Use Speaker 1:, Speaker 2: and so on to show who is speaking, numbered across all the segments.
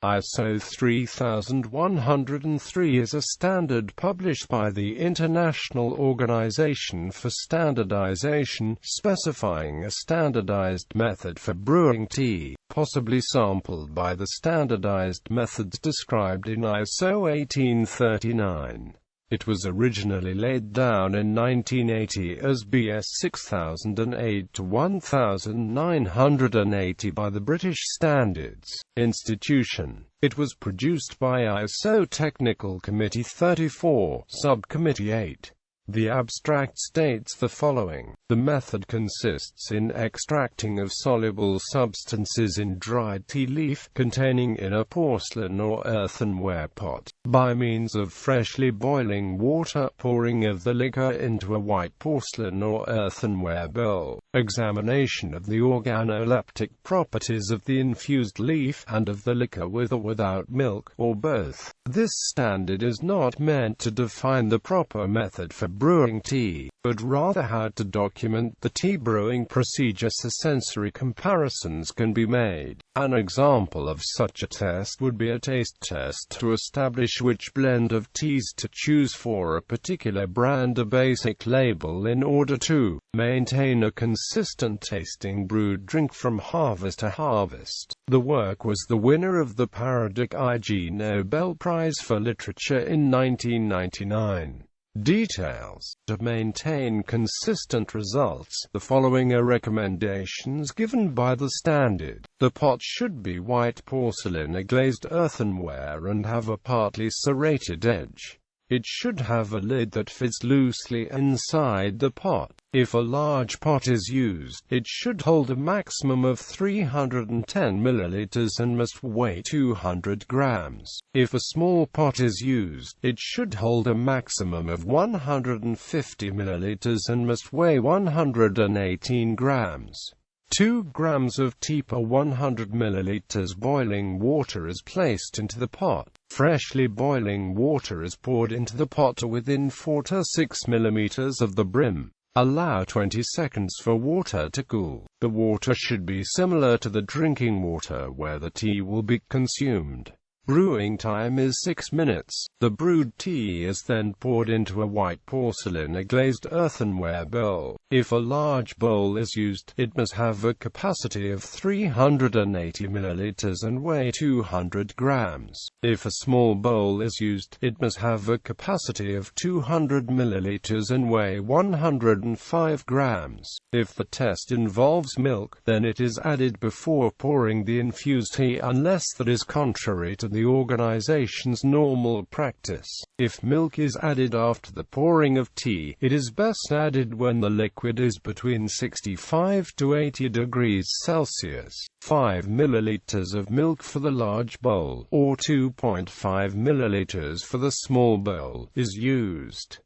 Speaker 1: ISO 3103 is a standard published by the International Organization for Standardization, specifying a standardized method for brewing tea, possibly sampled by the standardized methods described in ISO 1839. It was originally laid down in 1980 as BS 6008-1980 by the British Standards Institution. It was produced by ISO Technical Committee 34, Subcommittee 8. The abstract states the following: the method consists in extracting of soluble substances in dried tea leaf, containing in a porcelain or earthenware pot, by means of freshly boiling water, pouring of the liquor into a white porcelain or earthenware bowl, examination of the organoleptic properties of the infused leaf, and of the liquor with or without milk, or both. This standard is not meant to define the proper method for brewing tea, but rather how to document the tea brewing procedure so sensory comparisons can be made. An example of such a test would be a taste test to establish which blend of teas to choose for a particular brand. A basic label in order to maintain a consistent tasting brewed drink from harvest to harvest. The work was the winner of the Periodic Ig Nobel Prize for Literature in 1999. Details. To maintain consistent results, the following are recommendations given by the standard. The pot should be white porcelain or glazed earthenware and have a partly serrated edge. It should have a lid that fits loosely inside the pot. If a large pot is used, it should hold a maximum of 310 milliliters and must weigh 200 grams. If a small pot is used, it should hold a maximum of 150 milliliters and must weigh 118 grams. 2 grams of tea per 100 milliliters boiling water is placed into the pot. Freshly boiling water is poured into the pot to within 4 to 6 millimeters of the brim. Allow 20 seconds for water to cool. The water should be similar to the drinking water where the tea will be consumed. Brewing time is 6 minutes. The brewed tea is then poured into a white porcelain or glazed earthenware bowl. If a large bowl is used, it must have a capacity of 380 milliliters and weigh 200 grams. If a small bowl is used, it must have a capacity of 200 milliliters and weigh 105 grams. If the test involves milk, then it is added before pouring the infused tea unless that is contrary to the organization's normal practice. If milk is added after the pouring of tea, it is best added when the liquid is between 65 to 80 degrees Celsius. 5 milliliters of milk for the large bowl, or 2.5 milliliters for the small bowl, is used.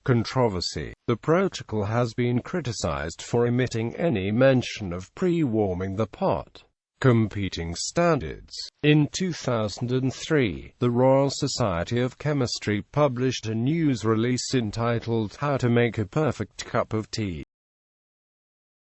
Speaker 1: Controversy. The protocol has been criticized for omitting any mention of pre-warming the pot. Competing standards. In 2003, the Royal Society of Chemistry published a news release entitled "How to Make a Perfect Cup of Tea."